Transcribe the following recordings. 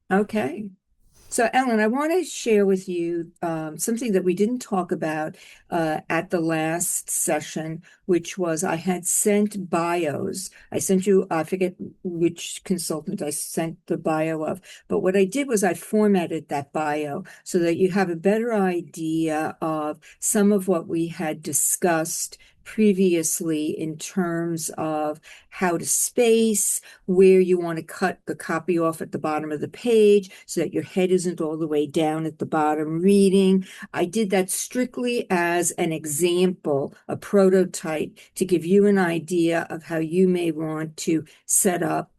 Okay. So, Ellen, I want to share with you something that we didn't talk about at the last session, which was I had sent bios. I sent you, I forget which consultant I sent the bio of, but what I did was I formatted that bio so that you have a better idea of some of what we had discussed previously in terms of how to space, where you want to cut the copy off at the bottom of the page so that your head isn't all the way down at the bottom reading. I did that strictly as an example, a prototype to give you an idea of how you may want to set up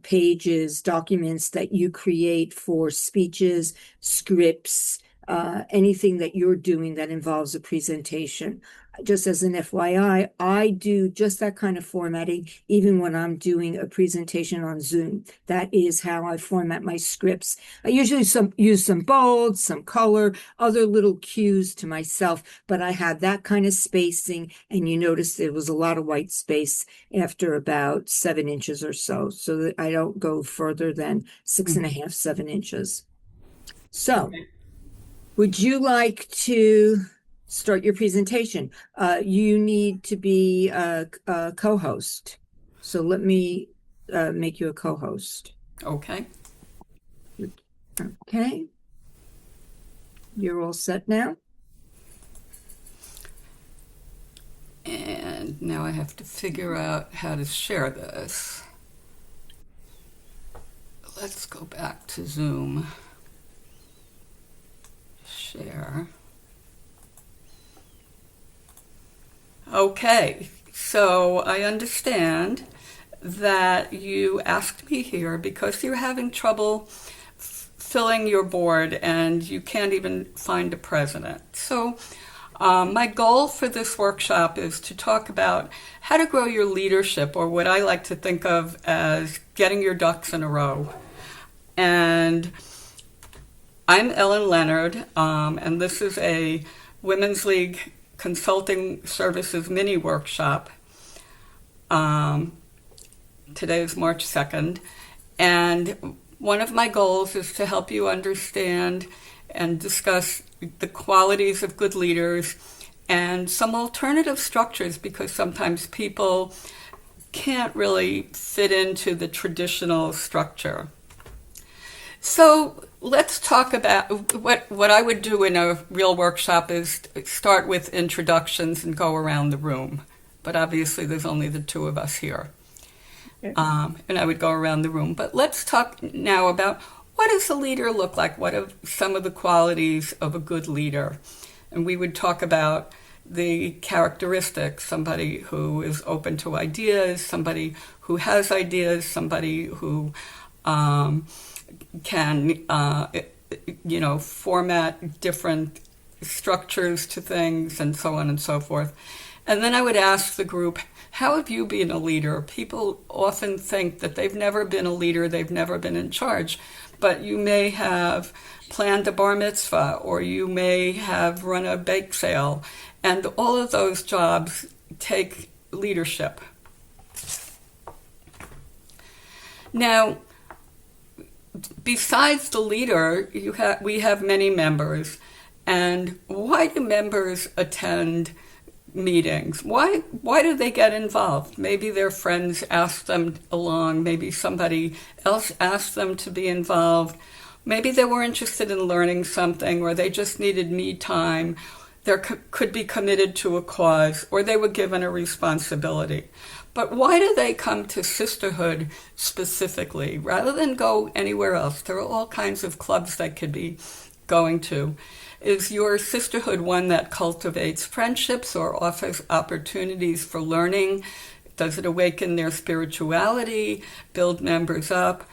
pages, documents that you create for speeches, scripts, anything that you're doing that involves a presentation. Just as an FYI, I do just that kind of formatting even when I'm doing a presentation on Zoom. That is how I format my scripts. I usually use some bold, some color, other little cues to myself, but I have that kind of spacing. And you notice there was a lot of white space after about 7 inches or so that I don't go further than six and a half, 7 inches. So, Okay. would you like to start your presentation? You need to be a co-host. So let me make you a co-host. Okay. Okay, you're all set now? And now I have to figure out how to share this. Let's go back to Zoom. Share. Okay. So I understand that you asked me here because you're having trouble filling your board and you can't even find a president. So my goal for this workshop is to talk about how to grow your leadership, or what I like to think of as getting your ducks in a row. And I'm Ellen Leonard, and this is a Women's League Consulting Services mini workshop. Um, Today is March 2nd, and one of my goals is to help you understand and discuss the qualities of good leaders and some alternative structures, because sometimes people can't really fit into the traditional structure. So let's talk about what I would do in a real workshop is start with introductions and go around the room. But obviously, there's only the two of us here. Okay. And I would go around the room. But let's talk now about what does a leader look like? What are some of the qualities of a good leader? And we would talk about the characteristics: somebody who is open to ideas, somebody who has ideas, somebody who can, format different structures to things, and so on and so forth. And then I would ask the group, how have you been a leader? People often think that they've never been a leader, they've never been in charge, but you may have planned a bar mitzvah, or you may have run a bake sale, and all of those jobs take leadership. Now, besides the leader, we have many members. And why do members attend meetings? Why do they get involved? Maybe their friends ask them along. Maybe somebody else asked them to be involved. Maybe they were interested in learning something, or they just needed me time. They could be committed to a cause, or they were given a responsibility. But why do they come to sisterhood specifically rather than go anywhere else? There are all kinds of clubs they could be going to. Is your sisterhood one that cultivates friendships or offers opportunities for learning? Does it awaken their spirituality, build members up?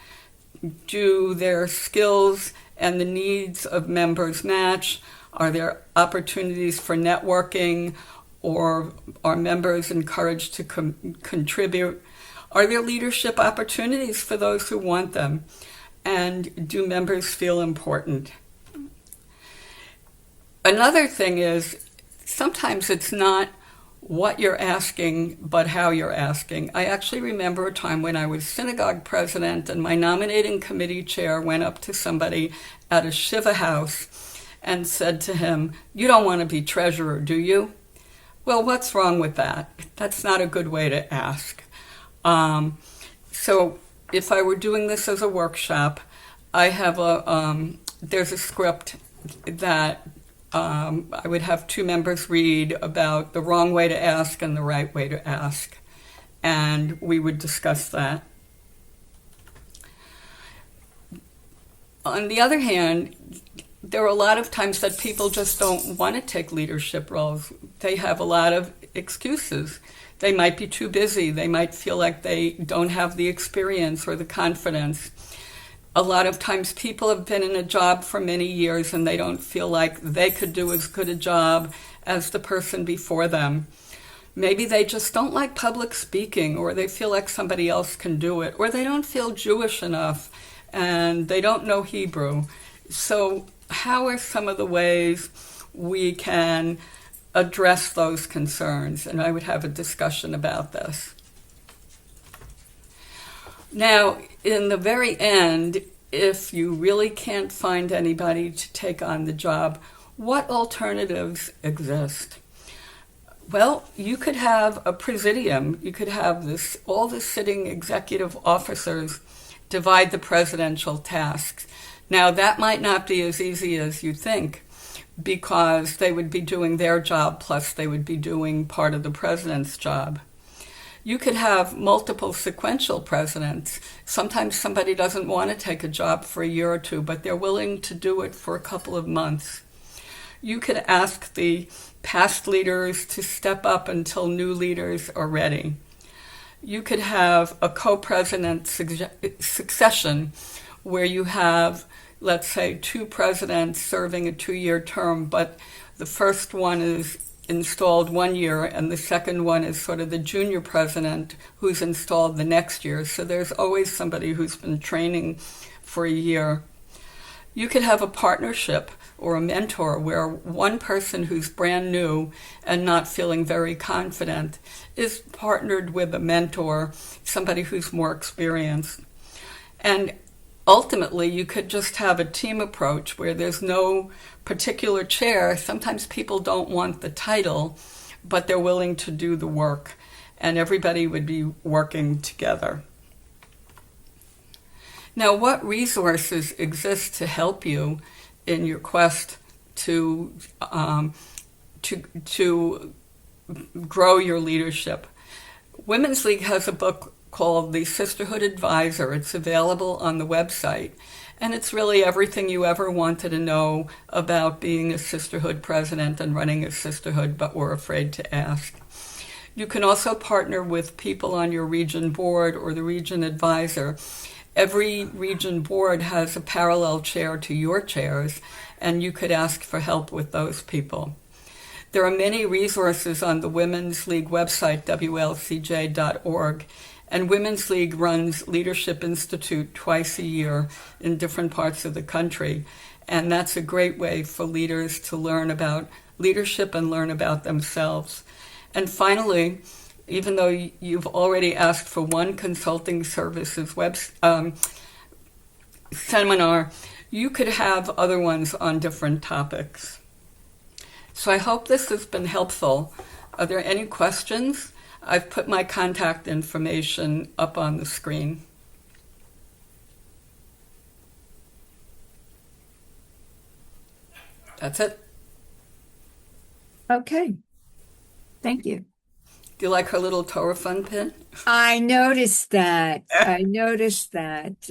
Do their skills and the needs of members match? Are there opportunities for networking, or are members encouraged to contribute? Are there leadership opportunities for those who want them? And do members feel important? Another thing is, sometimes it's not what you're asking, but how you're asking. I actually remember a time when I was synagogue president and my nominating committee chair went up to somebody at a Shiva house and said to him, "You don't want to be treasurer, do you?" Well, what's wrong with that? That's not a good way to ask. So if I were doing this as a workshop, I have there's a script that I would have two members read about the wrong way to ask and the right way to ask, and we would discuss that. On the other hand, there are a lot of times that people just don't want to take leadership roles. They have a lot of excuses. They might be too busy. They might feel like they don't have the experience or the confidence. A lot of times people have been in a job for many years and they don't feel like they could do as good a job as the person before them. Maybe they just don't like public speaking, or they feel like somebody else can do it, or they don't feel Jewish enough and they don't know Hebrew. So how are some of the ways we can address those concerns? And I would have a discussion about this. Now, in the very end, if you really can't find anybody to take on the job, what alternatives exist? Well, you could have a presidium. You could have all the sitting executive officers divide the presidential tasks. Now, that might not be as easy as you think, because they would be doing their job plus they would be doing part of the president's job. You could have multiple sequential presidents. Sometimes somebody doesn't want to take a job for a year or two, but they're willing to do it for a couple of months. You could ask the past leaders to step up until new leaders are ready. You could have a co-president succession where you have, let's say, two presidents serving a 2-year term, but the first one is installed 1 year and the second one is sort of the junior president who's installed the next year. So there's always somebody who's been training for a year. You could have a partnership or a mentor where one person who's brand new and not feeling very confident is partnered with a mentor, somebody who's more experienced. And ultimately, you could just have a team approach where there's no particular chair. Sometimes people don't want the title, but they're willing to do the work, and everybody would be working together. Now, what resources exist to help you in your quest to grow your leadership? Women's League has a book called The Sisterhood Advisor. It's available on the website, and it's really everything you ever wanted to know about being a sisterhood president and running a sisterhood but were afraid to ask. You can also partner with people on your region board or the region advisor. Every region board has a parallel chair to your chairs, and you could ask for help with those people. There are many resources on the Women's League website, WLCJ.org, and Women's League runs Leadership Institute twice a year in different parts of the country, and that's a great way for leaders to learn about leadership and learn about themselves. And finally, even though you've already asked for one consulting services seminar, you could have other ones on different topics. So I hope this has been helpful. Are there any questions? I've put my contact information up on the screen. That's it. Okay. Thank you. Do you like her little Torah fun pin? I noticed that. I noticed that.